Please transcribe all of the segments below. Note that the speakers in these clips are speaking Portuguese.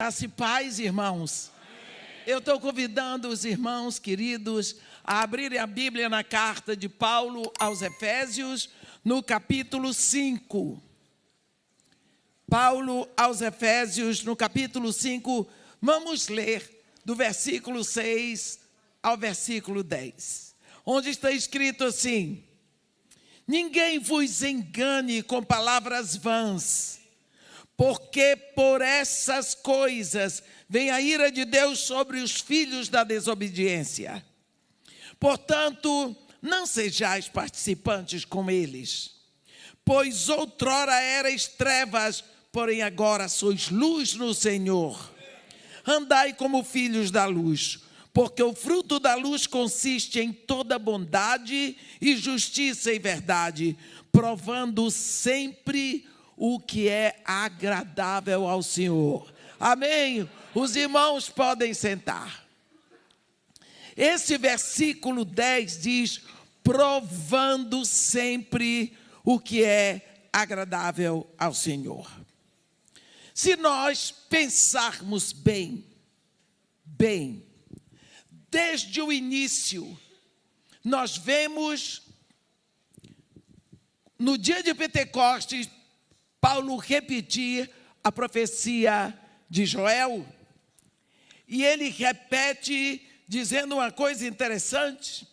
Graça e paz, irmãos. Eu estou convidando os irmãos queridos a abrirem a Bíblia na carta de Paulo aos Efésios, no capítulo 5. Paulo aos Efésios, no capítulo 5, vamos ler do versículo 6 ao versículo 10, onde está escrito assim: ninguém vos engane com palavras vãs, porque por essas coisas vem a ira de Deus sobre os filhos da desobediência. Portanto, não sejais participantes com eles, pois outrora erais trevas, porém agora sois luz no Senhor. Andai como filhos da luz, porque o fruto da luz consiste em toda bondade e justiça e verdade, provando sempre o que é agradável ao Senhor. Amém? Os irmãos podem sentar. Esse versículo 10 diz: provando sempre o que é agradável ao Senhor. Se nós pensarmos bem, desde o início, nós vemos no dia de Pentecostes, Paulo repetir a profecia de Joel, e ele repete dizendo uma coisa interessante.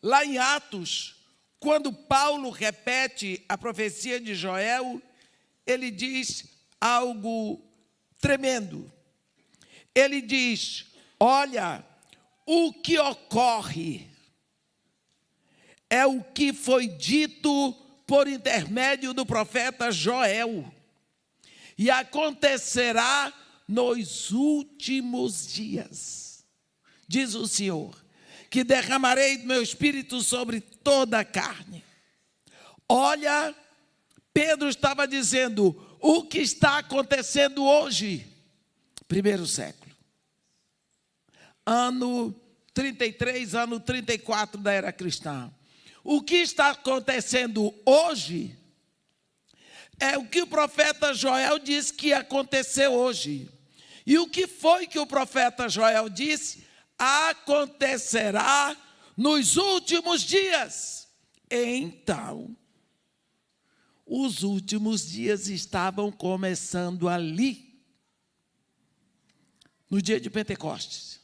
Lá em Atos, quando Paulo repete a profecia de Joel, ele diz algo tremendo. Ele diz: olha, o que ocorre é o que foi dito por intermédio do profeta Joel, e acontecerá nos últimos dias, diz o Senhor, que derramarei do meu espírito sobre toda a carne. Olha, Pedro estava dizendo o que está acontecendo hoje, primeiro século, ano 33, ano 34 da era cristã. O que está acontecendo hoje é o que o profeta Joel disse que ia acontecer hoje. E o que foi que o profeta Joel disse? Acontecerá nos últimos dias. Então, os últimos dias estavam começando ali, no dia de Pentecostes.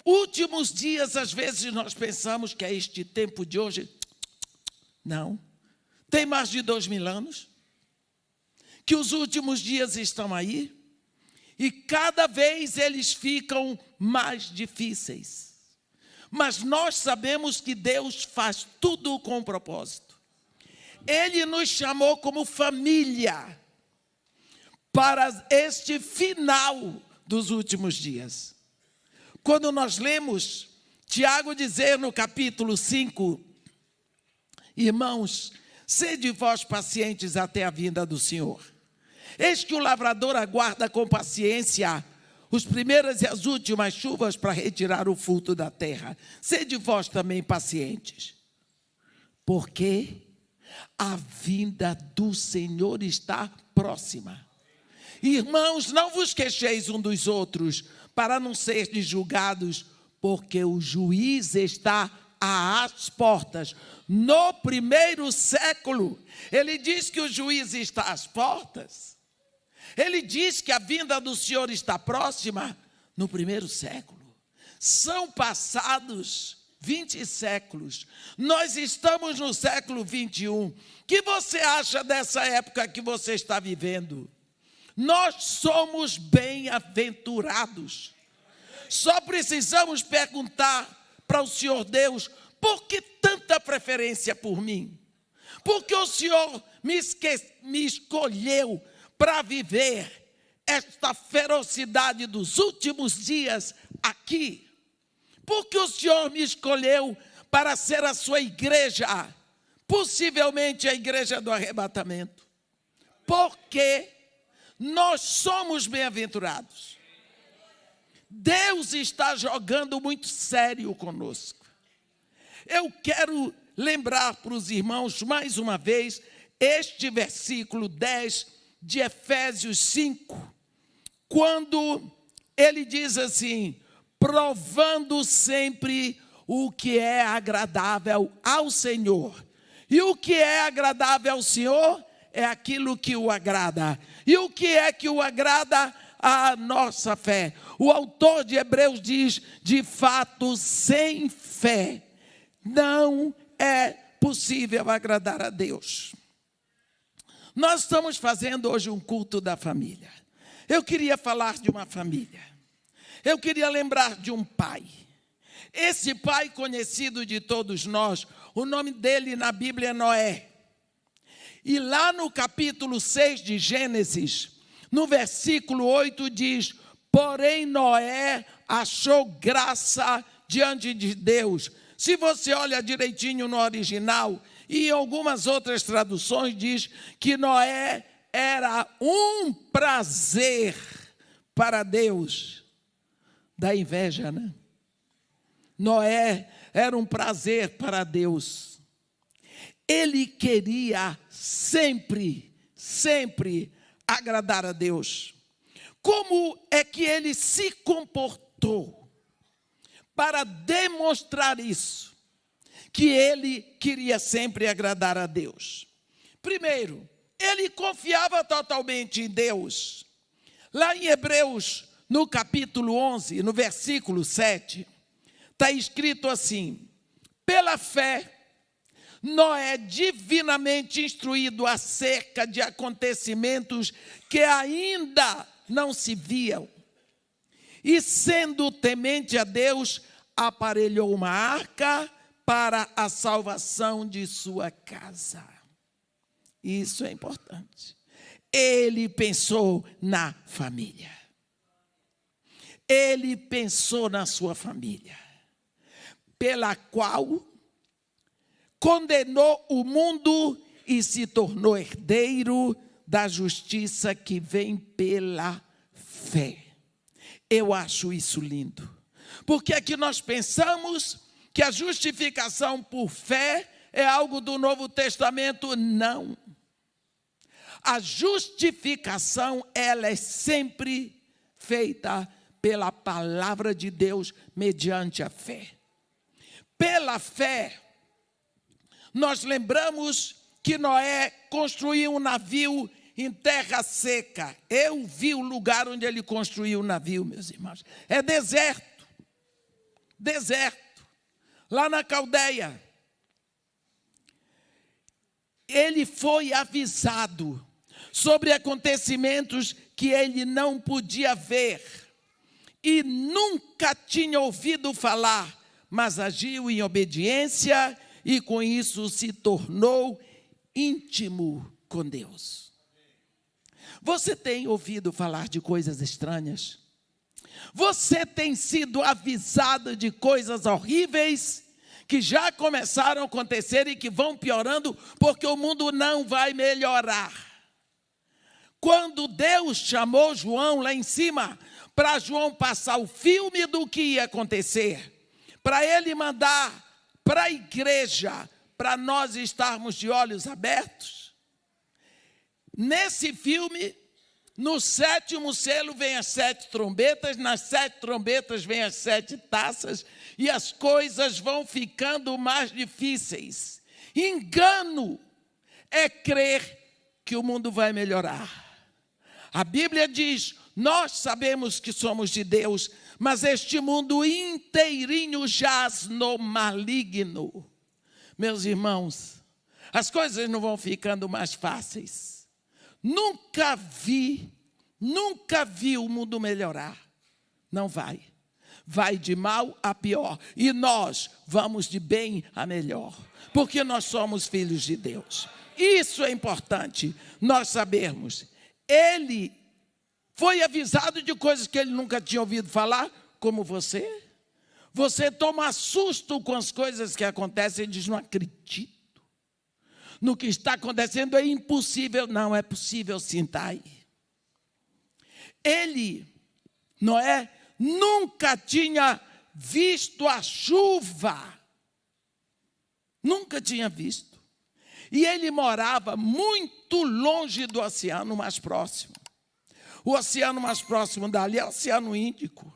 Últimos dias, às vezes nós pensamos que é este tempo de hoje. Não. Tem mais de 2000 anos que os últimos dias estão aí, e cada vez eles ficam mais difíceis. Mas nós sabemos que Deus faz tudo com propósito. Ele nos chamou como família para este final dos últimos dias. Quando nós lemos Tiago dizer no capítulo 5, irmãos, sede vós pacientes até a vinda do Senhor. Eis que o lavrador aguarda com paciência as primeiras e as últimas chuvas para retirar o fruto da terra. Sede vós também pacientes, porque a vinda do Senhor está próxima. Irmãos, não vos queixeis um dos outros, para não serdes julgados, porque o juiz está às portas. No primeiro século, ele diz que o juiz está às portas. Ele diz que a vinda do Senhor está próxima no primeiro século. São passados 20 séculos. Nós estamos no século 21. O que você acha dessa época que você está vivendo? Nós somos bem-aventurados. Só precisamos perguntar para o Senhor Deus: por que tanta preferência por mim? Porque o Senhor me escolheu para viver esta ferocidade dos últimos dias aqui. Porque o Senhor me escolheu para ser a sua igreja, possivelmente a igreja do arrebatamento. Porque nós somos bem-aventurados. Deus está jogando muito sério conosco. Eu quero lembrar para os irmãos mais uma vez este versículo 10 de Efésios 5, quando ele diz assim: provando sempre o que é agradável ao Senhor. E o que é agradável ao Senhor é aquilo que o agrada. E o que é que o agrada? A nossa fé. O autor de Hebreus diz: de fato, sem fé não é possível agradar a Deus. Nós estamos fazendo hoje um culto da família. Eu queria falar de uma família. Eu queria lembrar de um pai. Esse pai conhecido de todos nós, o nome dele na Bíblia é Noé. E lá no capítulo 6 de Gênesis, no versículo 8 diz: porém Noé achou graça diante de Deus. Se você olha direitinho no original, e em algumas outras traduções diz que Noé era um prazer para Deus. Dá inveja, né? Noé era um prazer para Deus. Ele queria sempre agradar a Deus. Como é que ele se comportou para demonstrar isso? Que ele queria sempre agradar a Deus. Primeiro, ele confiava totalmente em Deus. Lá em Hebreus, no capítulo 11, no versículo 7, está escrito assim: pela fé, Noé, divinamente instruído acerca de acontecimentos que ainda não se viam, e sendo temente a Deus, aparelhou uma arca para a salvação de sua casa. Isso é importante. Ele pensou na família. Ele pensou na sua família, pela qual condenou o mundo e se tornou herdeiro da justiça que vem pela fé. Eu acho isso lindo, porque aqui nós pensamos que a justificação por fé é algo do Novo Testamento. Não. A justificação, ela é sempre feita pela palavra de Deus mediante a fé. Pela fé, nós lembramos que Noé construiu um navio em terra seca. Eu vi o lugar onde ele construiu o navio, meus irmãos. É deserto. Deserto. Lá na Caldeia. Ele foi avisado sobre acontecimentos que ele não podia ver e nunca tinha ouvido falar, mas agiu em obediência e com isso se tornou íntimo com Deus. Você tem ouvido falar de coisas estranhas? Você tem sido avisado de coisas horríveis que já começaram a acontecer e que vão piorando, porque o mundo não vai melhorar. Quando Deus chamou João lá em cima, para João passar o filme do que ia acontecer, para ele mandar para a igreja, para nós estarmos de olhos abertos, nesse filme, no 7º selo vem as 7 trombetas, nas 7 trombetas vem as 7 taças, e as coisas vão ficando mais difíceis. Engano é crer que o mundo vai melhorar. A Bíblia diz: nós sabemos que somos de Deus, mas este mundo inteirinho jaz no maligno. Meus irmãos, as coisas não vão ficando mais fáceis. Nunca vi o mundo melhorar. Não vai. Vai de mal a pior. E nós vamos de bem a melhor. Porque nós somos filhos de Deus. Isso é importante nós sabermos. Ele foi avisado de coisas que ele nunca tinha ouvido falar, como você. Você toma susto com as coisas que acontecem e diz: não acredito. No que está acontecendo é impossível. Não, é possível sim, está aí. Ele, Noé, nunca tinha visto a chuva. Nunca tinha visto. E ele morava muito muito longe do oceano mais próximo. O oceano mais próximo dali é o Oceano Índico.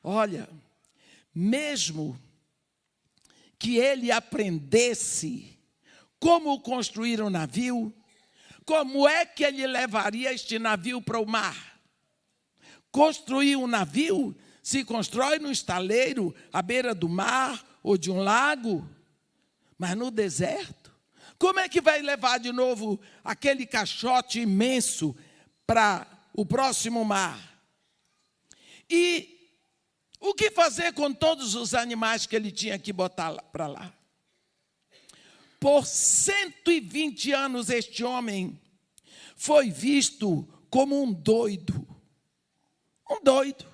Olha, mesmo que ele aprendesse como construir um navio, como é que ele levaria este navio para o mar? Construir um navio se constrói no estaleiro, à beira do mar ou de um lago, mas no deserto. Como é que vai levar de novo aquele caixote imenso para o próximo mar? E o que fazer com todos os animais que ele tinha que botar para lá? Por 120 anos este homem foi visto como um doido. Um doido.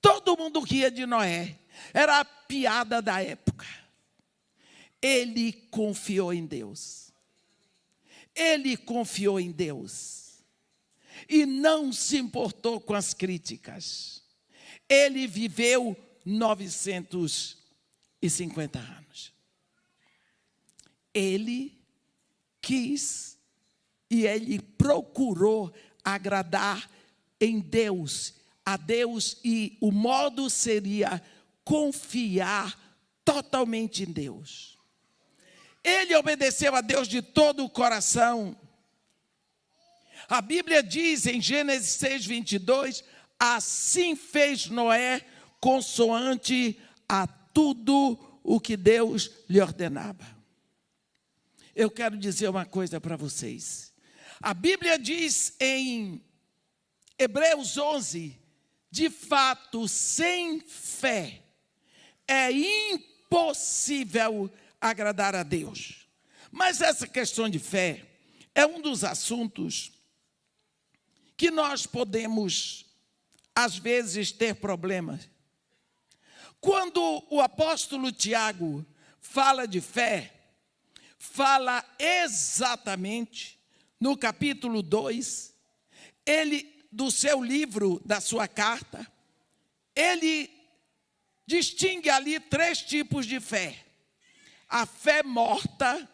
Todo mundo ria de Noé. Era a piada da época. Ele confiou em Deus. Ele confiou em Deus. E não se importou com as críticas. Ele viveu 950 anos. Ele quis e ele procurou agradar em Deus, a Deus, e o modo seria confiar totalmente em Deus. Ele obedeceu a Deus de todo o coração. A Bíblia diz em Gênesis 6:22, assim fez Noé consoante a tudo o que Deus lhe ordenava. Eu quero dizer uma coisa para vocês. A Bíblia diz em Hebreus 11, de fato, sem fé é impossível agradar a Deus. Mas essa questão de fé é um dos assuntos que nós podemos, às vezes, ter problemas. Quando o apóstolo Tiago fala de fé, fala exatamente no capítulo 2, do seu livro, da sua carta, ele distingue ali 3 tipos de fé. A fé morta,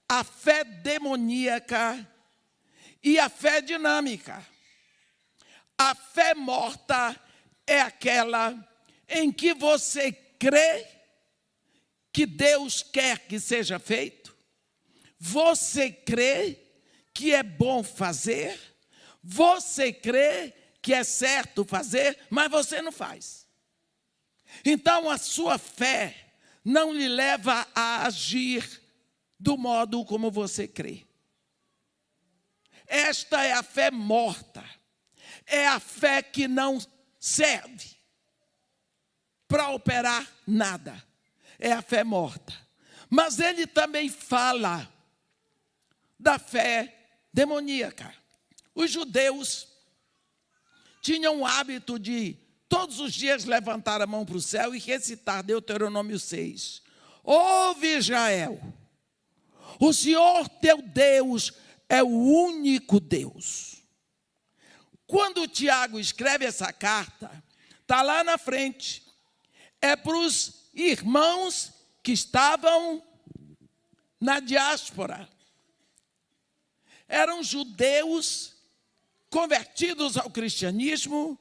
a fé demoníaca e a fé dinâmica. A fé morta é aquela em que você crê que Deus quer que seja feito, você crê que é bom fazer, você crê que é certo fazer, mas você não faz. Então a sua fé não lhe leva a agir do modo como você crê. Esta é a fé morta. É a fé que não serve para operar nada. É a fé morta. Mas ele também fala da fé demoníaca. Os judeus tinham o hábito de todos os dias levantar a mão para o céu e recitar Deuteronômio 6. Ouve, Israel, o Senhor teu Deus é o único Deus. Quando o Tiago escreve essa carta, está lá na frente. É para os irmãos que estavam na diáspora. Eram judeus convertidos ao cristianismo,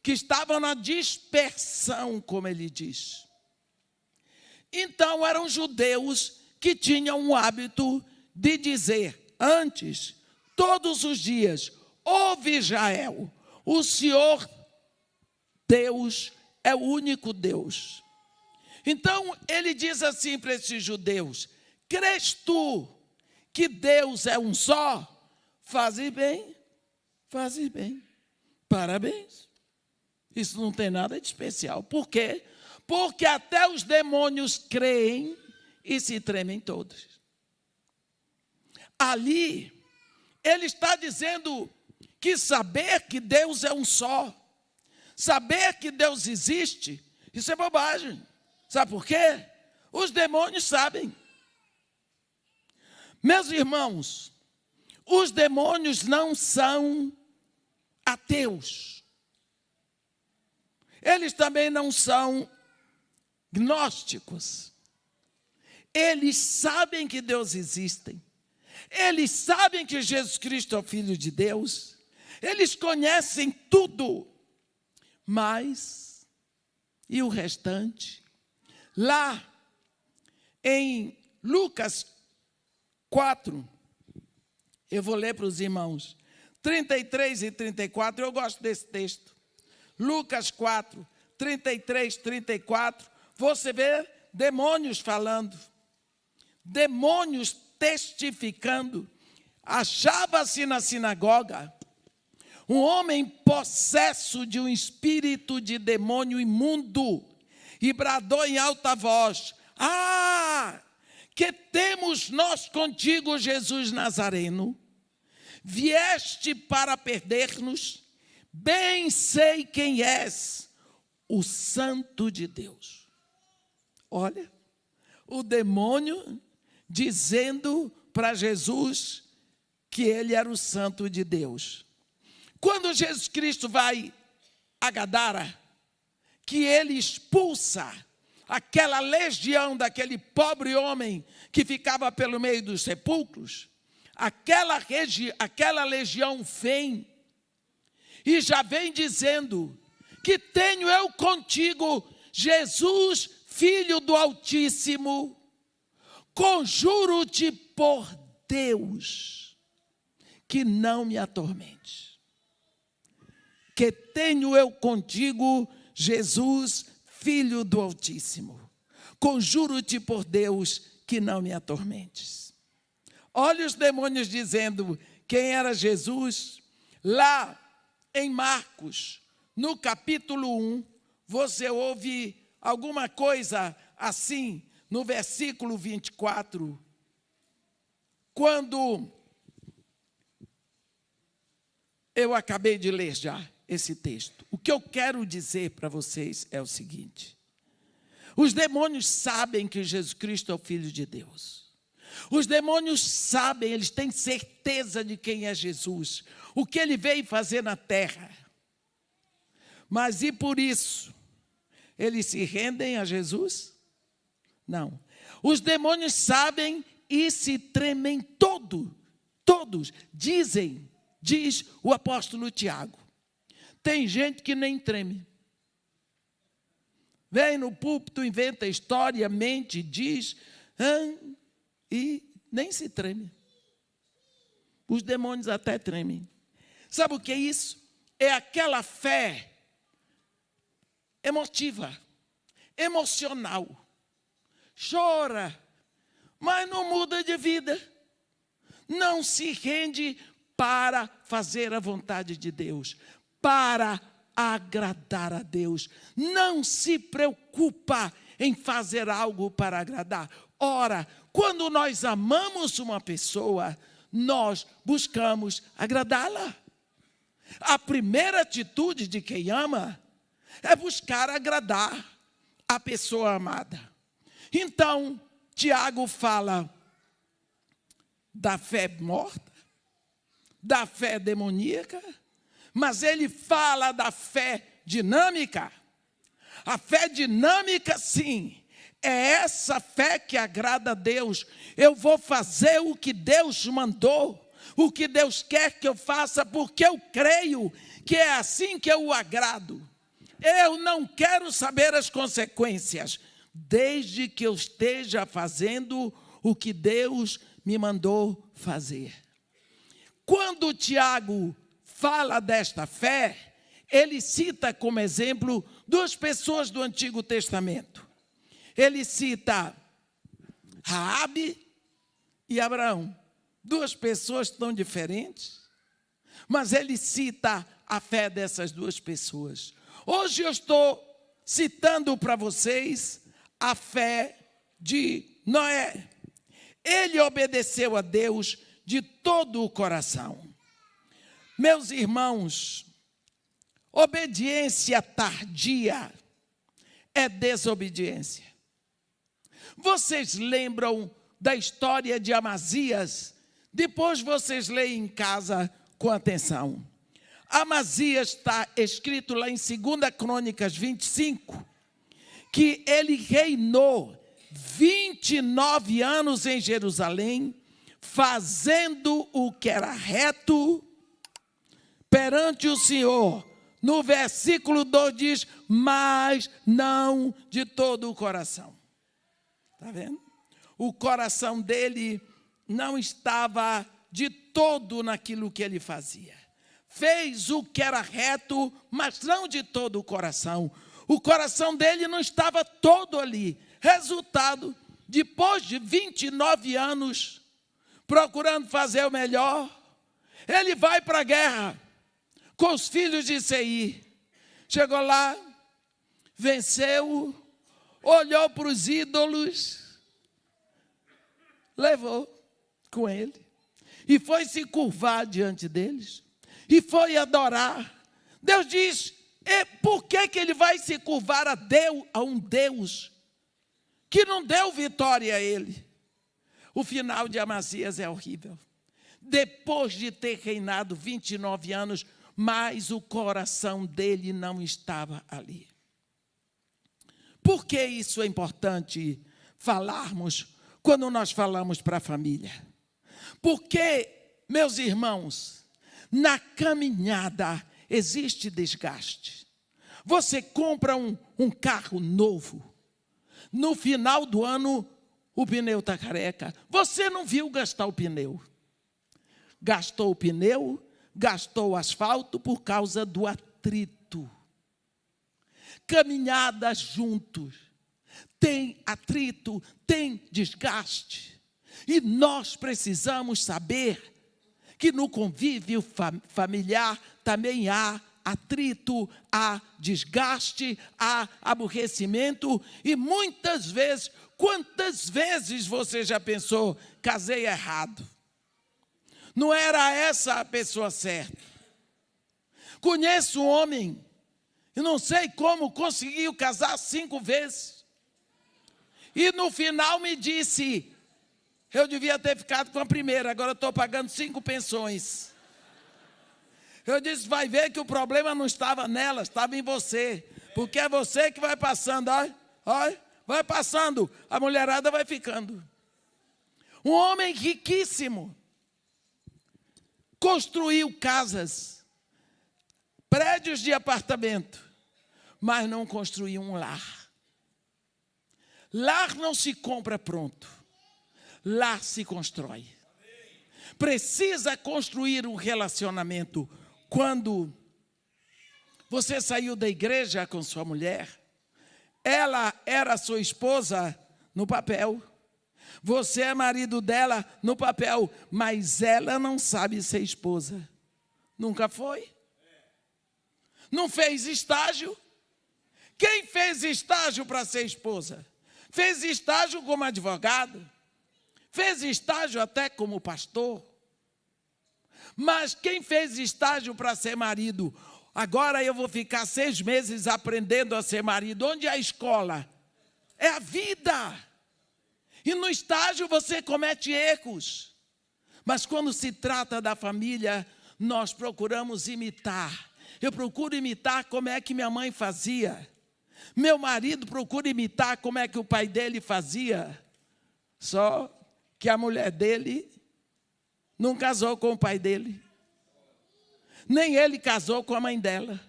que estavam na dispersão, como ele diz. Então, eram judeus que tinham o hábito de dizer, antes, todos os dias, ouve Israel, o Senhor Deus é o único Deus. Então, ele diz assim para esses judeus, crês tu que Deus é um só? Faze bem, parabéns. Isso não tem nada de especial. Por quê? Porque até os demônios creem e se tremem todos. Ali, ele está dizendo que saber que Deus é um só, saber que Deus existe, isso é bobagem. Sabe por quê? Os demônios sabem. Meus irmãos, os demônios não são ateus. Eles também não são gnósticos. Eles sabem que Deus existe. Eles sabem que Jesus Cristo é o Filho de Deus. Eles conhecem tudo. Mas, e o restante? Lá em Lucas 4, eu vou ler para os irmãos, 33 e 34, eu gosto desse texto. Lucas 4, 33, 34, você vê demônios falando, demônios testificando. Achava-se na sinagoga um homem possesso de um espírito de demônio imundo e bradou em alta voz: ah, que temos nós contigo, Jesus Nazareno? Vieste para perder-nos? Bem sei quem és, o Santo de Deus. Olha, o demônio dizendo para Jesus que ele era o Santo de Deus. Quando Jesus Cristo vai a Gadara, que ele expulsa aquela legião daquele pobre homem que ficava pelo meio dos sepulcros, aquela legião vem e já vem dizendo: que tenho eu contigo, Jesus, Filho do Altíssimo, conjuro-te por Deus, que não me atormente. Que tenho eu contigo, Jesus, Filho do Altíssimo, conjuro-te por Deus, que não me atormentes. Olha os demônios dizendo quem era Jesus. Lá em Marcos, no capítulo 1, você ouve alguma coisa assim, no versículo 24, quando eu acabei de ler já esse texto. O que eu quero dizer para vocês é o seguinte: os demônios sabem que Jesus Cristo é o Filho de Deus. Os demônios sabem, eles têm certeza de quem é Jesus, o que ele veio fazer na terra. Mas e por isso, eles se rendem a Jesus? Não. Os demônios sabem e se tremem todos, diz o apóstolo Tiago. Tem gente que nem treme. Vem no púlpito, inventa história, mente, diz, e nem se treme. Os demônios até tremem. Sabe o que é isso? É aquela fé emotiva, emocional. Chora, mas não muda de vida. Não se rende para fazer a vontade de Deus, para agradar a Deus. Não se preocupa em fazer algo para agradar. Ora, quando nós amamos uma pessoa, nós buscamos agradá-la. A primeira atitude de quem ama é buscar agradar a pessoa amada. Então, Tiago fala da fé morta, da fé demoníaca, mas ele fala da fé dinâmica. A fé dinâmica, sim, é essa fé que agrada a Deus. Eu vou fazer o que Deus mandou, o que Deus quer que eu faça, porque eu creio que é assim que eu o agrado. Eu não quero saber as consequências, desde que eu esteja fazendo o que Deus me mandou fazer. Quando Tiago fala desta fé, ele cita como exemplo duas pessoas do Antigo Testamento. Ele cita Raabe e Abraão. Duas pessoas tão diferentes, mas ele cita a fé dessas duas pessoas. Hoje eu estou citando para vocês a fé de Noé. Ele obedeceu a Deus de todo o coração. Meus irmãos, obediência tardia é desobediência. Vocês lembram da história de Amazias? Depois vocês leem em casa com atenção. Amazias está escrito lá em 2 Crônicas 25, que ele reinou 29 anos em Jerusalém, fazendo o que era reto perante o Senhor. No versículo 2 diz, mas não de todo o coração. Está vendo? O coração dele não estava de todo naquilo que ele fazia. Fez o que era reto, mas não de todo o coração. O coração dele não estava todo ali. Resultado, depois de 29 anos, procurando fazer o melhor, ele vai para a guerra com os filhos de Seir. Chegou lá, venceu, olhou para os ídolos, levou com ele e foi se curvar diante deles e foi adorar. Deus diz, por que ele vai se curvar a um Deus que não deu vitória a ele? O final de Amazias é horrível. Depois de ter reinado 29 anos, mas o coração dele não estava ali. Por que isso é importante falarmos quando nós falamos para a família? Porque, meus irmãos, na caminhada existe desgaste. Você compra um carro novo. No final do ano, o pneu está careca. Você não viu gastar o pneu. Gastou o pneu, gastou o asfalto por causa do atrito. Caminhadas juntos. Tem atrito, tem desgaste. E nós precisamos saber que no convívio familiar também há atrito, há desgaste, há aborrecimento. E muitas vezes, quantas vezes você já pensou, casei errado? Não era essa a pessoa certa. Conheço um homem, e não sei como conseguiu casar 5 vezes. E no final me disse, eu devia ter ficado com a primeira, agora estou pagando 5 pensões. Eu disse, vai ver que o problema não estava nela, estava em você. Porque é você que vai passando, olha, vai passando, a mulherada vai ficando. Um homem riquíssimo. Construiu casas, prédios de apartamento, mas não construiu um lar. Lar não se compra pronto, lar se constrói. Precisa construir um relacionamento. Quando você saiu da igreja com sua mulher, ela era sua esposa no papel. Você é marido dela no papel, mas ela não sabe ser esposa. Nunca foi. Não fez estágio. Quem fez estágio para ser esposa? Fez estágio como advogado. Fez estágio até como pastor. Mas quem fez estágio para ser marido? Agora eu vou ficar 6 meses aprendendo a ser marido. Onde é a escola? É a vida. E no estágio você comete erros. Mas quando se trata da família, nós procuramos imitar. Eu procuro imitar como é que minha mãe fazia. Meu marido procura imitar como é que o pai dele fazia. Só que a mulher dele não casou com o pai dele. Nem ele casou com a mãe dela.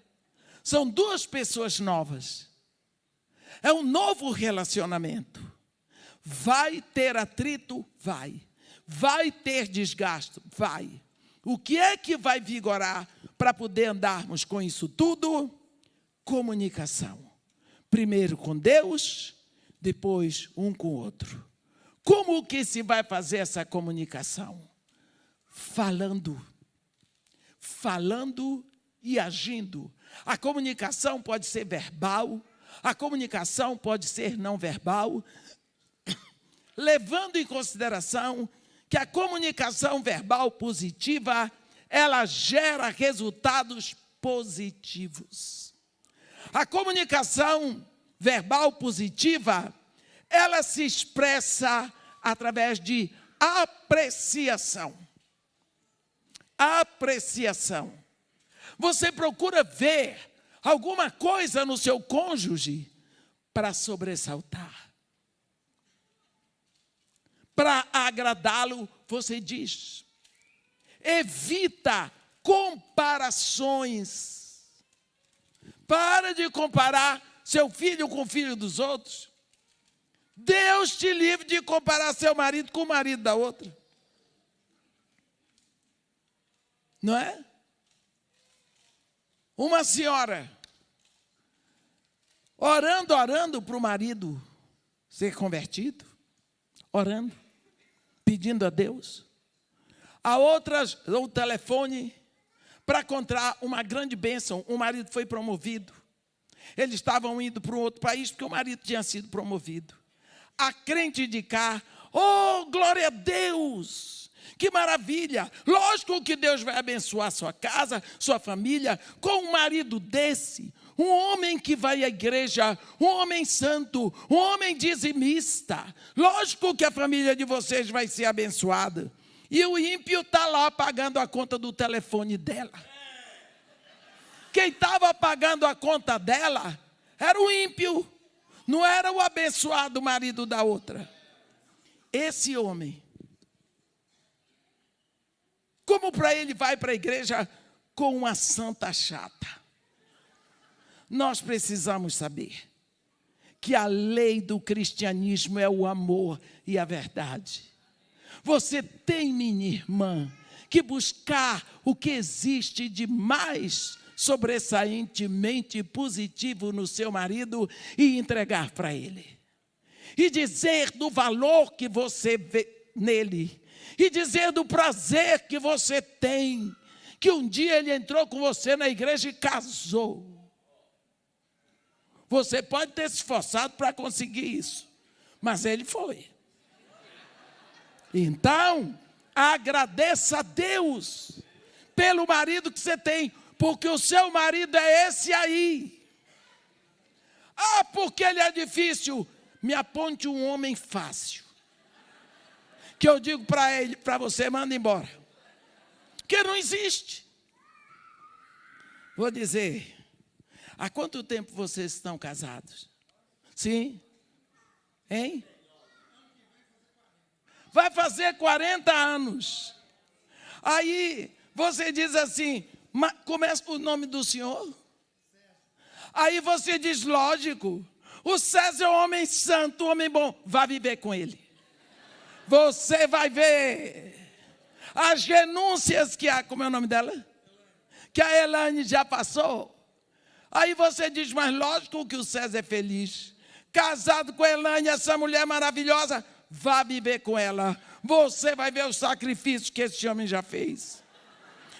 São 2 pessoas novas. É um novo relacionamento. Vai ter atrito? Vai. Vai ter desgaste? Vai. O que é que vai vigorar para poder andarmos com isso tudo? Comunicação. Primeiro com Deus, depois um com o outro. Como que se vai fazer essa comunicação? Falando. Falando e agindo. A comunicação pode ser verbal, a comunicação pode ser não verbal, levando em consideração que a comunicação verbal positiva, ela gera resultados positivos. A comunicação verbal positiva, ela se expressa através de apreciação. Apreciação. Você procura ver alguma coisa no seu cônjuge para sobressaltar. para agradá-lo, você diz. Evita comparações. Para de comparar seu filho com o filho dos outros. Deus te livre de comparar seu marido com o marido da outra. Não é? Uma senhora orando para o marido ser convertido, orando, pedindo a Deus. A outras, o telefone, para encontrar uma grande bênção. O marido foi promovido. Eles estavam indo para um outro país, porque o marido tinha sido promovido. A crente de cá, oh, glória a Deus! Que maravilha! Lógico que Deus vai abençoar sua casa, sua família, com um marido desse. Um homem que vai à igreja, um homem santo, um homem dizimista. Lógico que a família de vocês vai ser abençoada. E o ímpio está lá pagando a conta do telefone dela. Quem estava pagando a conta dela era o ímpio, não era o abençoado marido da outra. Esse homem, como para ele vai para a igreja com uma santa chata? Nós precisamos saber que a lei do cristianismo é o amor e a verdade. Você tem, minha irmã, que buscar o que existe de mais sobressaentemente positivo no seu marido e entregar para ele. E dizer do valor que você vê nele. E dizer do prazer que você tem. Que um dia ele entrou com você na igreja e casou. Você pode ter se esforçado para conseguir isso, mas ele foi. Então, agradeça a Deus pelo marido que você tem, porque o seu marido é esse aí. Ah, porque ele é difícil. Me aponte um homem fácil, que eu digo para ele, para você, manda embora. Porque não existe. Vou dizer, há quanto tempo vocês estão casados? Sim? Hein? Vai fazer 40 anos. Aí você diz assim, começa o nome do senhor? Aí você diz, lógico, o César é um homem santo, um homem bom. Vá viver com ele. Você vai ver as renúncias que há, como é o nome dela? Que a Elaine já passou. Aí você diz, mas lógico que o César é feliz. Casado com a Elaine, essa mulher maravilhosa, vá viver com ela. Você vai ver o sacrifício que esse homem já fez.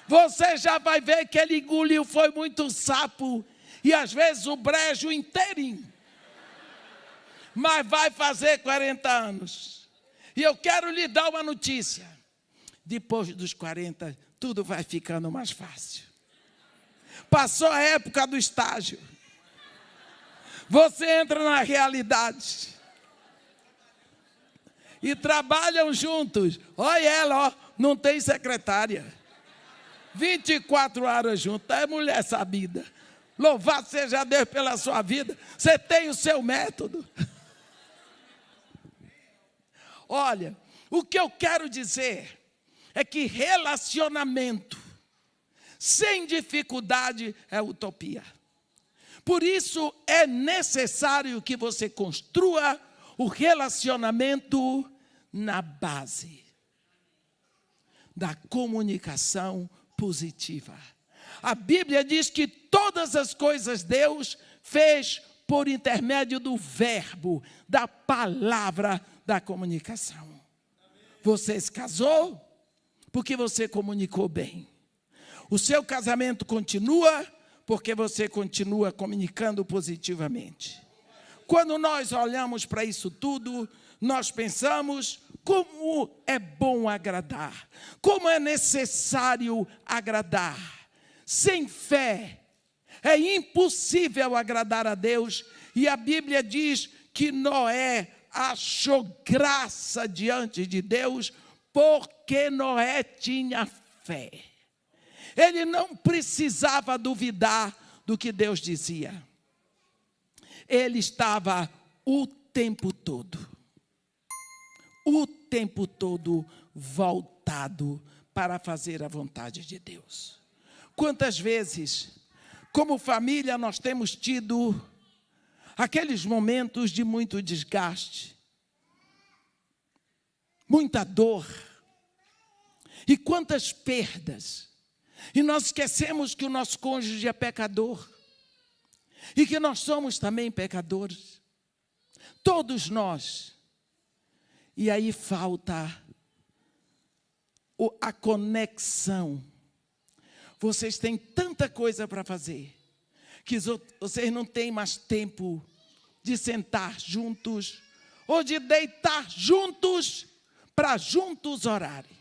Você já vai ver que ele engoliu, foi muito sapo. E às vezes o brejo inteirinho. Mas vai fazer 40 anos. E eu quero lhe dar uma notícia. Depois dos 40, tudo vai ficando mais fácil. Passou a época do estágio. Você entra na realidade. E trabalham juntos. Olha ela, ó, não tem secretária. 24 horas juntos, é mulher sabida. Louvado seja Deus pela sua vida. Você tem o seu método. Olha, o que eu quero dizer é que relacionamento sem dificuldade é utopia. Por isso é necessário que você construa o relacionamento na base da comunicação positiva. A Bíblia diz que todas as coisas Deus fez por intermédio do verbo, da palavra, da comunicação. Você se casou porque você comunicou bem. O seu casamento continua porque você continua comunicando positivamente. Quando nós olhamos para isso tudo, nós pensamos como é bom agradar, como é necessário agradar. Sem fé é impossível agradar a Deus, e a Bíblia diz que Noé achou graça diante de Deus porque Noé tinha fé. Ele não precisava duvidar do que Deus dizia. Ele estava o tempo todo tempo todo voltado para fazer a vontade de Deus. Quantas vezes, como família, nós temos tido aqueles momentos de muito desgaste, muita dor, e quantas perdas, e nós esquecemos que o nosso cônjuge é pecador, e que nós somos também pecadores, todos nós, e aí falta a conexão. Vocês têm tanta coisa para fazer, que vocês não têm mais tempo de sentar juntos, ou de deitar juntos, para juntos orarem,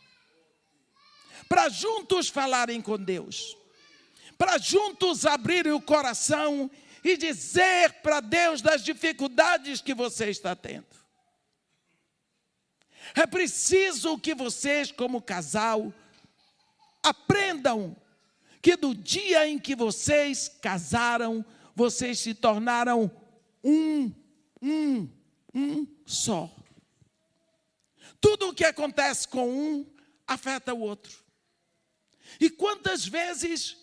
para juntos falarem com Deus, para juntos abrirem o coração e dizer para Deus das dificuldades que você está tendo. É preciso que vocês, como casal, aprendam que do dia em que vocês casaram, vocês se tornaram um só. Tudo o que acontece com um, afeta o outro. E quantas vezes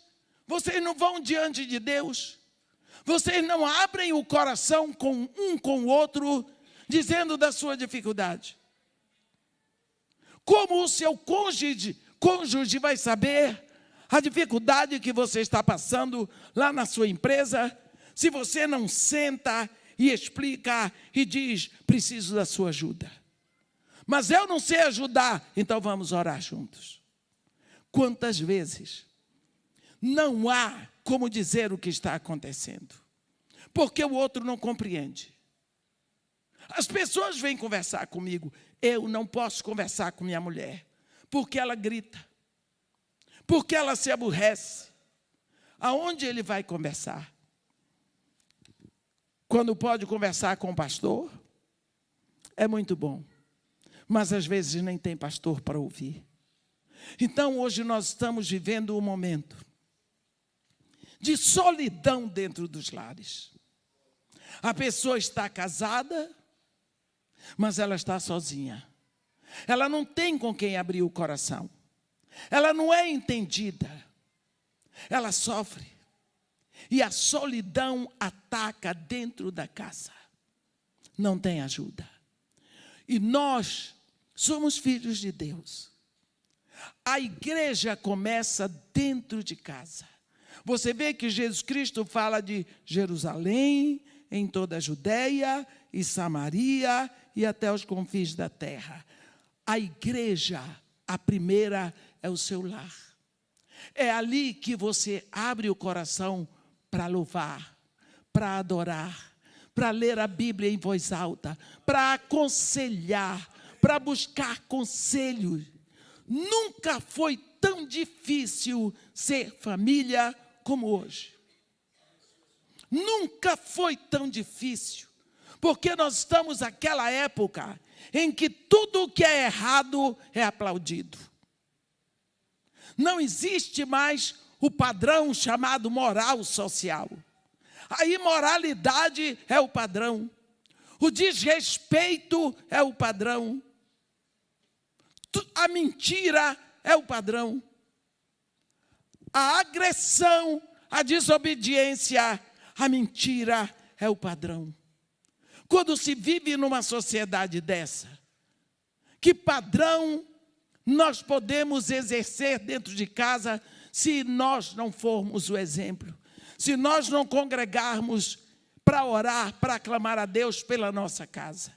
vocês não vão diante de Deus, vocês não abrem o coração com o outro, dizendo da sua dificuldade. Como o seu cônjuge vai saber a dificuldade que você está passando lá na sua empresa, se você não senta e explica e diz, preciso da sua ajuda. Mas eu não sei ajudar, então vamos orar juntos. Quantas vezes não há como dizer o que está acontecendo, porque o outro não compreende. As pessoas vêm conversar comigo, eu não posso conversar com minha mulher, porque ela grita, porque ela se aborrece. Aonde ele vai conversar? Quando pode conversar com o pastor, é muito bom, mas às vezes nem tem pastor para ouvir. Então hoje nós estamos vivendo um momento de solidão dentro dos lares. A pessoa está casada, mas ela está sozinha. Ela não tem com quem abrir o coração. Ela não é entendida. Ela sofre. E a solidão ataca dentro da casa. Não tem ajuda. E nós somos filhos de Deus. A igreja começa dentro de casa. Você vê que Jesus Cristo fala de Jerusalém, em toda a Judeia e Samaria e até os confins da terra. A igreja, a primeira, é o seu lar. É ali que você abre o coração para louvar, para adorar, para ler a Bíblia em voz alta, para aconselhar, para buscar conselhos. Nunca foi tão difícil ser família como hoje. Nunca foi tão difícil, porque nós estamos naquela época em que tudo o que é errado é aplaudido. Não existe mais o padrão chamado moral social. A imoralidade é o padrão. O desrespeito é o padrão. A mentira é o padrão. A agressão, a desobediência, a mentira é o padrão. Quando se vive numa sociedade dessa, que padrão nós podemos exercer dentro de casa se nós não formos o exemplo? Se nós não congregarmos para orar, para clamar a Deus pela nossa casa?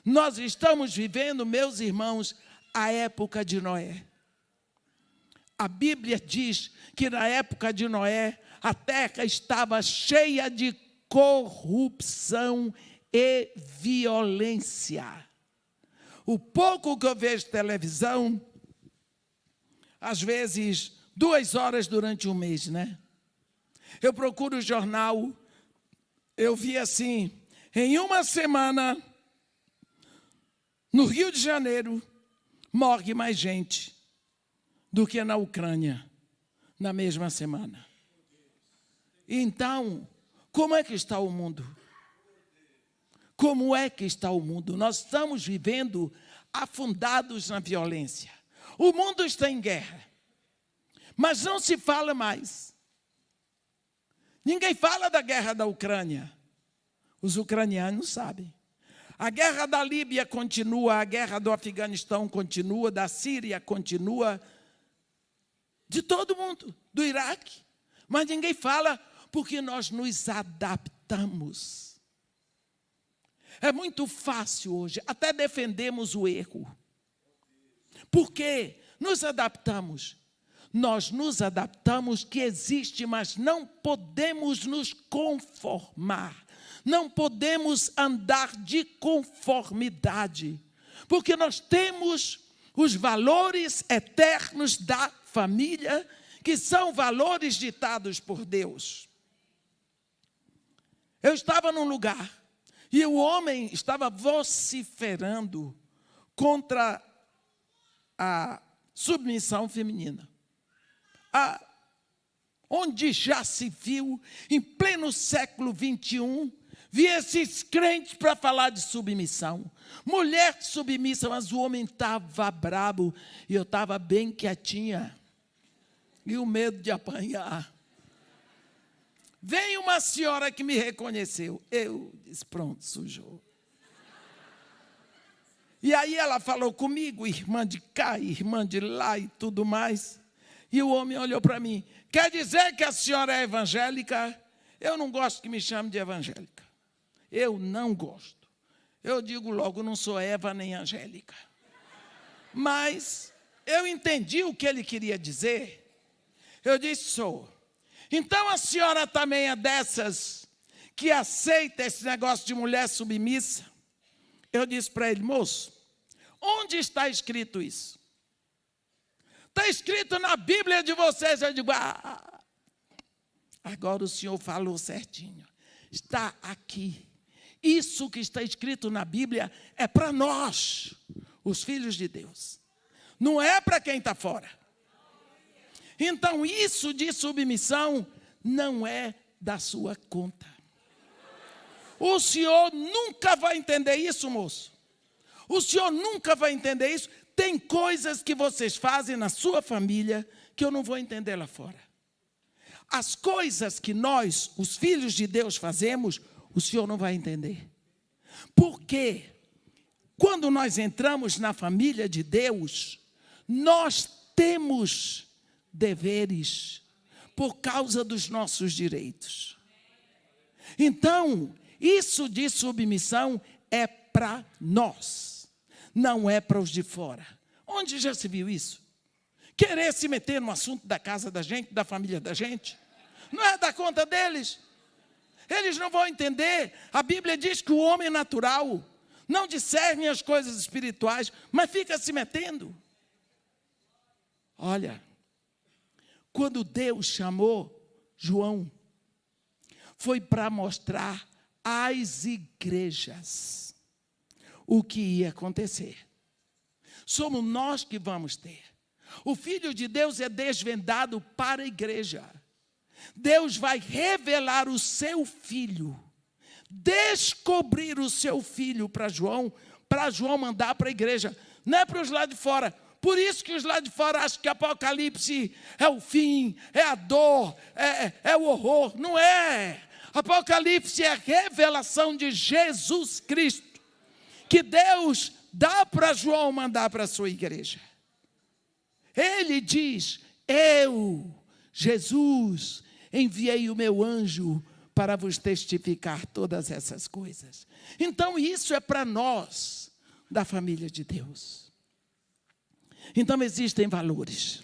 Nós estamos vivendo, meus irmãos, a época de Noé. A Bíblia diz que na época de Noé, a terra estava cheia de corrupção e violência. O pouco que eu vejo televisão, às vezes 2 horas durante um mês, né? Eu procuro o jornal, eu vi assim, em uma semana, no Rio de Janeiro, morre mais gente do que na Ucrânia, na mesma semana. Então, como é que está o mundo? Como é que está o mundo? Nós estamos vivendo afundados na violência. O mundo está em guerra, mas não se fala mais. Ninguém fala da guerra da Ucrânia. Os ucranianos sabem. A guerra da Líbia continua, a guerra do Afeganistão continua, da Síria continua, de todo mundo, do Iraque. Mas ninguém fala porque nós nos adaptamos. É muito fácil hoje, até defendemos o erro. Por quê? Nos adaptamos. Nós nos adaptamos que existe, mas não podemos nos conformar. Não podemos andar de conformidade, porque nós temos os valores eternos da família, que são valores ditados por Deus. Eu estava num lugar e o homem estava vociferando contra a submissão feminina. Onde já se viu, em pleno século 21, vi esses crentes para falar de submissão. Mulher submissa, mas o homem estava brabo e eu estava bem quietinha. E o medo de apanhar. Veio uma senhora que me reconheceu. Eu disse, pronto, sujou. E aí ela falou comigo, irmã de cá, irmã de lá e tudo mais. E o homem olhou para mim. Quer dizer que a senhora é evangélica? Eu não gosto que me chame de evangélica. Eu não gosto. Eu digo logo, não sou Eva nem Angélica. Mas eu entendi o que ele queria dizer. Eu disse, sou. Então a senhora também é dessas que aceita esse negócio de mulher submissa? Eu disse para ele, moço, onde está escrito isso? Está escrito na Bíblia de vocês. Eu digo, agora o senhor falou certinho. Está aqui. Isso que está escrito na Bíblia é para nós, os filhos de Deus. Não é para quem está fora. Então, isso de submissão não é da sua conta. O senhor nunca vai entender isso, moço. O senhor nunca vai entender isso. Tem coisas que vocês fazem na sua família que eu não vou entender lá fora. As coisas que nós, os filhos de Deus, fazemos, o senhor não vai entender. Porque quando nós entramos na família de Deus, nós temos deveres por causa dos nossos direitos. Então, isso de submissão é para nós, não é para os de fora. Onde já se viu isso? Querer se meter no assunto da casa da gente, da família da gente, não é da conta deles. Eles não vão entender. A Bíblia diz que o homem natural não discerne as coisas espirituais, mas fica se metendo. Olha, quando Deus chamou João, foi para mostrar às igrejas o que ia acontecer. Somos nós que vamos ter. O Filho de Deus é desvendado para a igreja. Deus vai revelar o seu Filho, descobrir o seu Filho para João mandar para a igreja, não é para os lá de fora. Por isso que os lá de fora acham que Apocalipse é o fim, é a dor, é o horror. Não é. Apocalipse é a revelação de Jesus Cristo, que Deus dá para João mandar para a sua igreja. Ele diz, eu, Jesus, enviei o meu anjo para vos testificar todas essas coisas. Então isso é para nós, da família de Deus. Então existem valores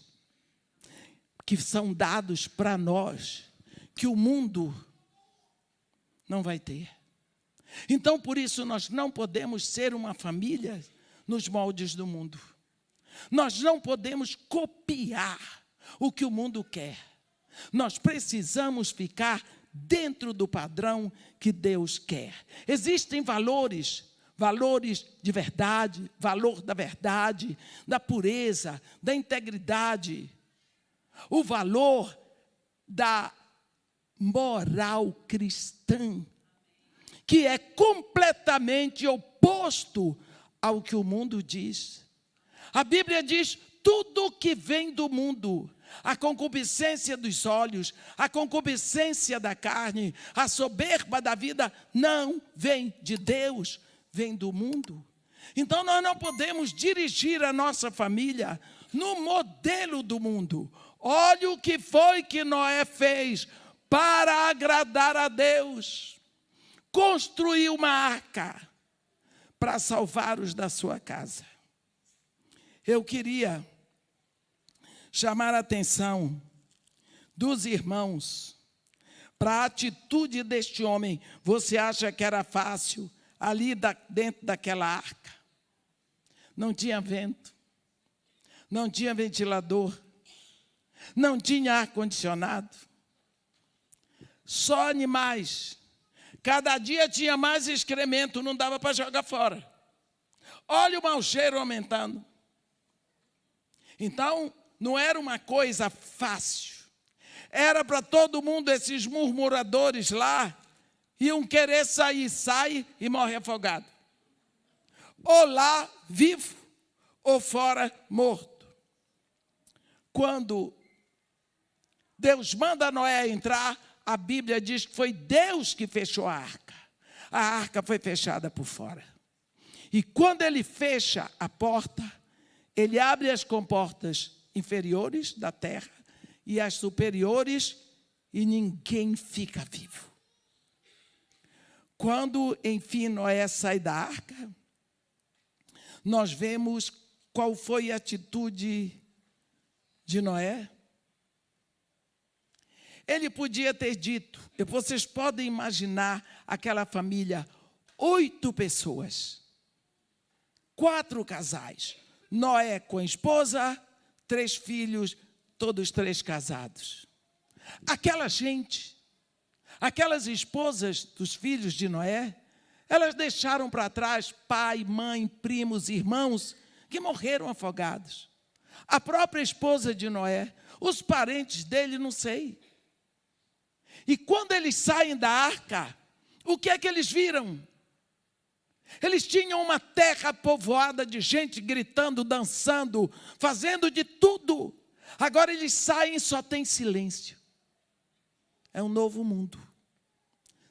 que são dados para nós, que o mundo não vai ter. Então por isso nós não podemos ser uma família nos moldes do mundo. Nós não podemos copiar o que o mundo quer. Nós precisamos ficar dentro do padrão que Deus quer. Existem valores de verdade, valor da verdade, da pureza, da integridade. O valor da moral cristã, que é completamente oposto ao que o mundo diz. A Bíblia diz: tudo que vem do mundo, a concupiscência dos olhos, a concupiscência da carne, a soberba da vida, não vem de Deus, vem do mundo. Então nós não podemos dirigir a nossa família no modelo do mundo. Olha o que foi que Noé fez para agradar a Deus. Construiu uma arca para salvar os da sua casa. Eu queria chamar a atenção dos irmãos para a atitude deste homem. Você acha que era fácil ali dentro daquela arca? Não tinha vento, não tinha ventilador, não tinha ar-condicionado, só animais. Cada dia tinha mais excremento, não dava para jogar fora. Olha o mau cheiro aumentando. Então, não era uma coisa fácil. Era para todo mundo, esses murmuradores lá, iam querer sair, sai e morre afogado. Ou lá, vivo, ou fora, morto. Quando Deus manda Noé entrar, a Bíblia diz que foi Deus que fechou a arca. A arca foi fechada por fora. E quando ele fecha a porta, ele abre as comportas inferiores da terra e as superiores, e ninguém fica vivo. Quando, enfim, Noé sai da arca, nós vemos qual foi a atitude de Noé. Ele podia ter dito, vocês podem imaginar aquela família, 8 pessoas, 4 casais, Noé com a esposa, 3 filhos, todos 3 casados. Aquela gente, aquelas esposas dos filhos de Noé, elas deixaram para trás pai, mãe, primos, irmãos, que morreram afogados. A própria esposa de Noé, os parentes dele, não sei. E quando eles saem da arca, o que é que eles viram? Eles tinham uma terra povoada de gente gritando, dançando, fazendo de tudo. Agora eles saem e só tem silêncio. É um novo mundo.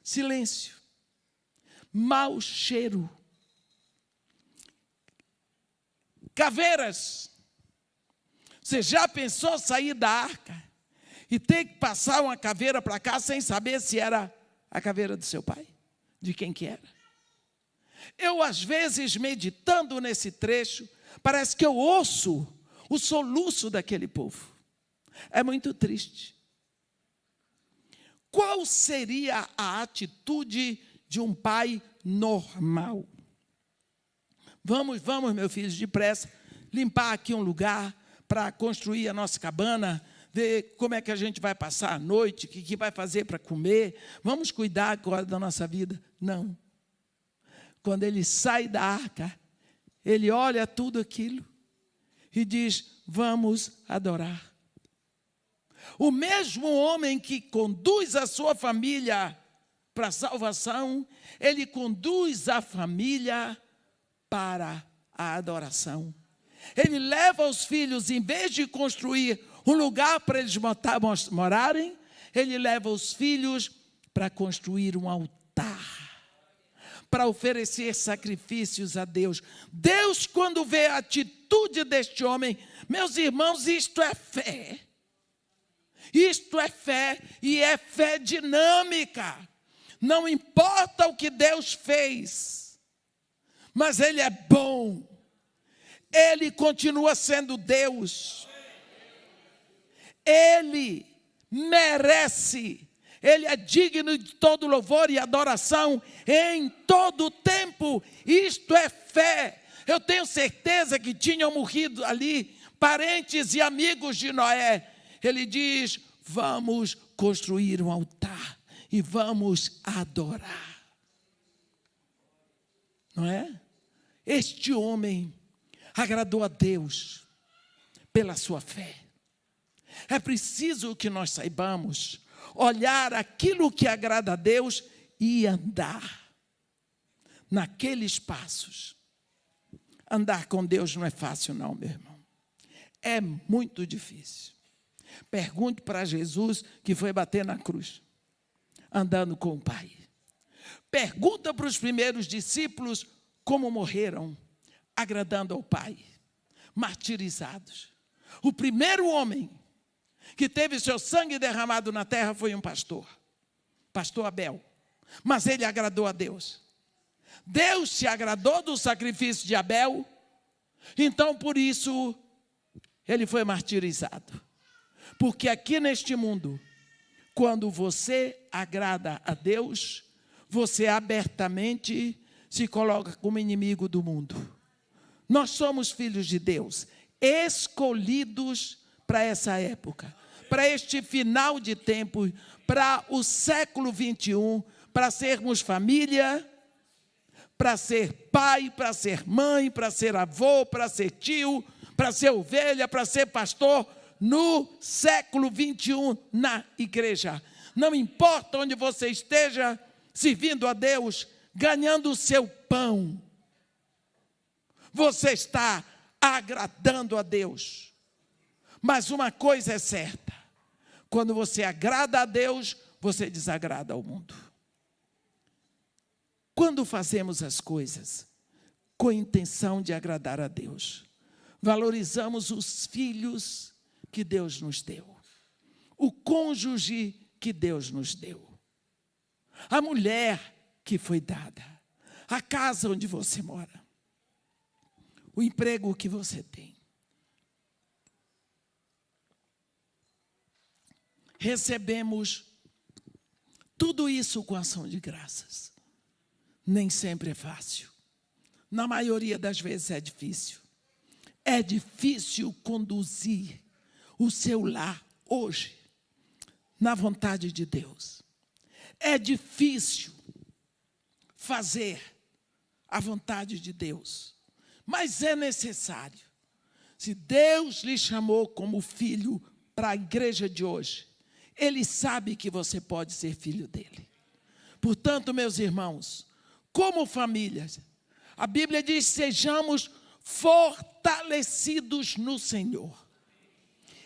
Silêncio. Mau cheiro. Caveiras. Você já pensou sair da arca e ter que passar uma caveira para cá sem saber se era a caveira do seu pai? De quem que era? Eu, às vezes, meditando nesse trecho, parece que eu ouço o soluço daquele povo. É muito triste. Qual seria a atitude de um pai normal? Vamos, meu filho, depressa, limpar aqui um lugar para construir a nossa cabana, ver como é que a gente vai passar a noite, o que vai fazer para comer, vamos cuidar agora da nossa vida. Não. Quando ele sai da arca, ele olha tudo aquilo e diz, vamos adorar. O mesmo homem que conduz a sua família para a salvação, ele conduz a família para a adoração. Ele leva os filhos, em vez de construir um lugar para eles morarem, ele leva os filhos para construir um altar, para oferecer sacrifícios a Deus. Deus, quando vê a atitude deste homem, meus irmãos, isto é fé. Isto é fé, e é fé dinâmica. Não importa o que Deus fez, mas Ele é bom. Ele continua sendo Deus. Ele merece. Ele é digno de todo louvor e adoração em todo o tempo. Isto é fé. Eu tenho certeza que tinham morrido ali parentes e amigos de Noé. Ele diz, vamos construir um altar e vamos adorar. Não é? Este homem agradou a Deus pela sua fé. É preciso que nós saibamos olhar aquilo que agrada a Deus e andar naqueles passos. Andar com Deus não é fácil, não, meu irmão. É muito difícil. Pergunte para Jesus, que foi bater na cruz, andando com o Pai. Pergunta para os primeiros discípulos como morreram, agradando ao Pai, martirizados. O primeiro homem que teve seu sangue derramado na terra foi um pastor Abel. Mas ele agradou a Deus. Deus se agradou do sacrifício de Abel, então por isso ele foi martirizado. Porque aqui neste mundo, quando você agrada a Deus, você abertamente se coloca como inimigo do mundo. Nós somos filhos de Deus, escolhidos para essa época, para este final de tempo, para o século 21, para sermos família, para ser pai, para ser mãe, para ser avô, para ser tio, para ser ovelha, para ser pastor, no século 21, na igreja. Não importa onde você esteja, servindo a Deus, ganhando o seu pão, você está agradando a Deus. Mas uma coisa é certa: quando você agrada a Deus, você desagrada ao mundo. Quando fazemos as coisas com intenção de agradar a Deus, valorizamos os filhos que Deus nos deu, o cônjuge que Deus nos deu, a mulher que foi dada, a casa onde você mora, o emprego que você tem. Recebemos tudo isso com ação de graças. Nem sempre é fácil. Na maioria das vezes é difícil. É difícil conduzir o seu lar hoje na vontade de Deus. É difícil fazer a vontade de Deus, mas é necessário. Se Deus lhe chamou como filho para a igreja de hoje, Ele sabe que você pode ser filho dele. Portanto, meus irmãos, como famílias, a Bíblia diz: sejamos fortalecidos no Senhor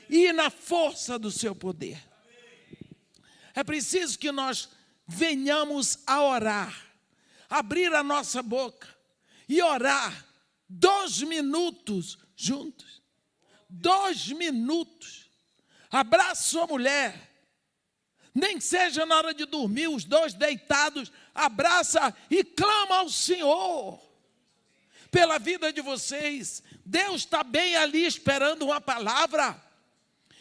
e na força do seu poder. É preciso que nós venhamos a orar, abrir a nossa boca e orar 2 minutos juntos. 2 minutos. Abraça sua mulher. Nem que seja na hora de dormir, os dois deitados, abraça e clama ao Senhor pela vida de vocês. Deus está bem ali esperando uma palavra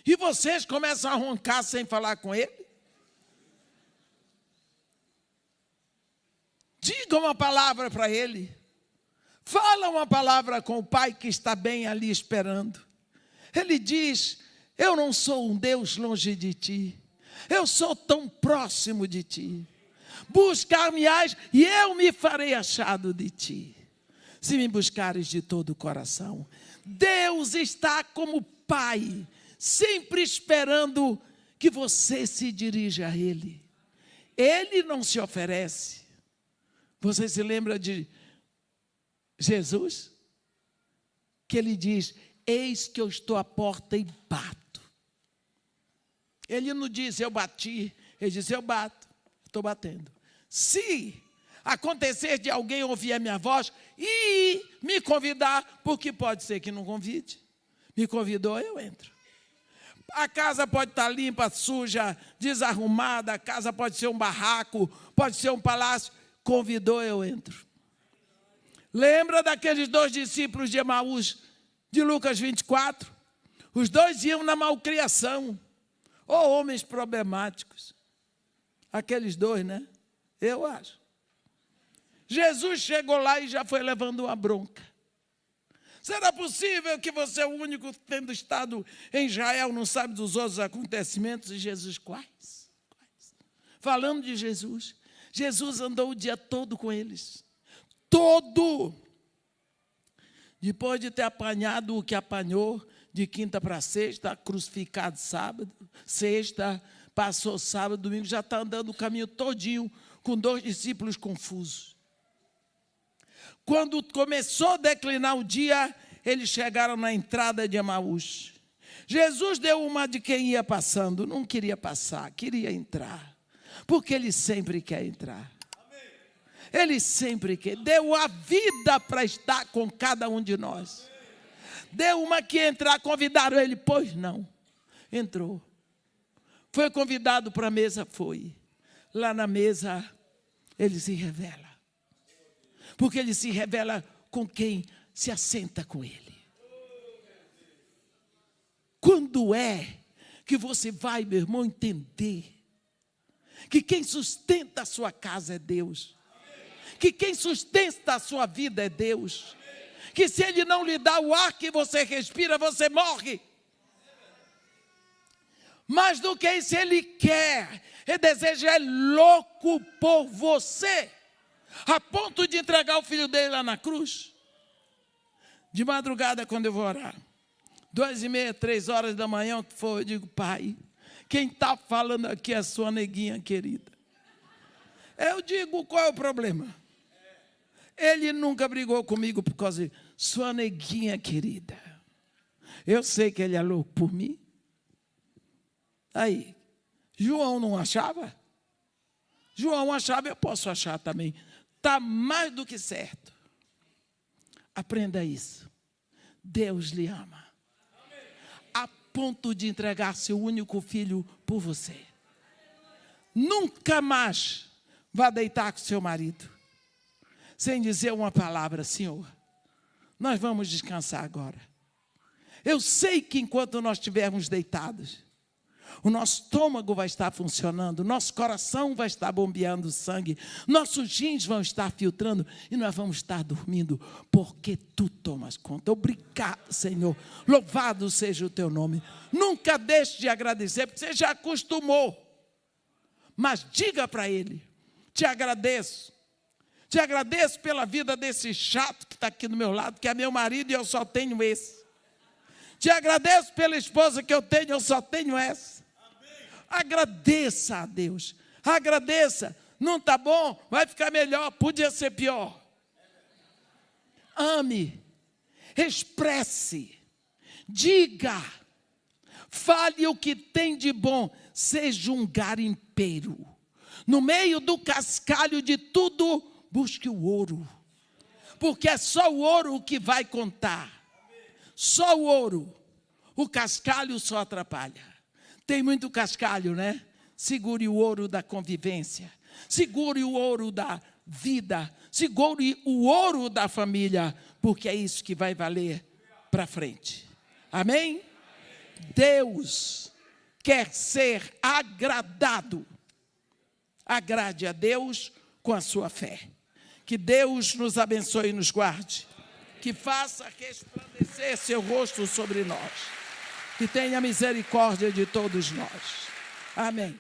e vocês começam a roncar sem falar com Ele. Diga uma palavra para Ele. Fala uma palavra com o Pai que está bem ali esperando. Ele diz: eu não sou um Deus longe de ti. Eu sou tão próximo de ti. Buscar-me-ás e eu me farei achado de ti, se me buscares de todo o coração. Deus está como Pai, sempre esperando que você se dirija a Ele. Ele não se oferece. Você se lembra de Jesus? Que Ele diz: eis que eu estou à porta e bato. Ele não diz: eu bati. Ele diz: eu bato, estou batendo. Se acontecer de alguém ouvir a minha voz e me convidar, porque pode ser que não convide. Me convidou, eu entro. A casa pode estar limpa, suja, desarrumada, a casa pode ser um barraco, pode ser um palácio. Convidou, eu entro. Lembra daqueles 2 discípulos de Emaús, de Lucas 24? Os 2 iam na malcriação. Homens problemáticos. Aqueles 2, né? Eu acho. Jesus chegou lá e já foi levando uma bronca. Será possível que você é o único, tendo estado em Israel, não sabe dos outros acontecimentos? E Jesus, quais? Falando de Jesus. Jesus andou o dia todo com eles. Todo. Depois de ter apanhado o que apanhou, de quinta para sexta, crucificado sábado, sexta, passou sábado, domingo, já está andando o caminho todinho com 2 discípulos confusos. Quando começou a declinar o dia, eles chegaram na entrada de Emaús. Jesus deu uma de quem ia passando, não queria passar, queria entrar, porque Ele sempre quer entrar. Ele sempre quer, deu a vida para estar com cada um de nós. Deu uma que entrar, convidaram Ele, pois não, entrou. Foi convidado para a mesa, foi. Lá na mesa, Ele se revela. Porque Ele se revela com quem se assenta com Ele. Quando é que você vai, meu irmão, entender que quem sustenta a sua casa é Deus? Que quem sustenta a sua vida é Deus? Que se Ele não lhe dá o ar que você respira, você morre. Mais do que isso, Ele quer, Ele deseja, é louco por você, a ponto de entregar o filho dele lá na cruz. De madrugada, quando eu vou orar, 2:30, 3 horas da manhã, eu digo, Pai, quem está falando aqui é a sua neguinha querida. Eu digo, qual é o problema? Ele nunca brigou comigo por causa de sua neguinha querida. Eu sei que ele é louco por mim. Aí, João não achava? João achava, eu posso achar também. Está mais do que certo. Aprenda isso. Deus lhe ama. A ponto de entregar seu único filho por você. Nunca mais vá deitar com seu marido sem dizer uma palavra, Senhor, nós vamos descansar agora. Eu sei que enquanto nós estivermos deitados, o nosso estômago vai estar funcionando, nosso coração vai estar bombeando sangue, nossos rins vão estar filtrando e nós vamos estar dormindo, porque Tu tomas conta. Obrigado, Senhor. Louvado seja o Teu nome. Nunca deixe de agradecer, porque você já acostumou. Mas diga para Ele, te agradeço. Te agradeço pela vida desse chato que está aqui do meu lado, que é meu marido e eu só tenho esse. Te agradeço pela esposa que eu tenho só tenho essa. Agradeça a Deus. Agradeça. Não está bom? Vai ficar melhor. Podia ser pior. Ame. Expresse. Diga. Fale o que tem de bom. Seja um garimpeiro. No meio do cascalho de tudo, busque o ouro. Porque é só o ouro que vai contar. Só o ouro. O cascalho só atrapalha. Tem muito cascalho, né? Segure o ouro da convivência. Segure o ouro da vida. Segure o ouro da família. Porque é isso que vai valer para frente. Amém? Deus quer ser agradado. Agrade a Deus com a sua fé. Que Deus nos abençoe e nos guarde. Que faça resplandecer seu rosto sobre nós. Que tenha misericórdia de todos nós. Amém.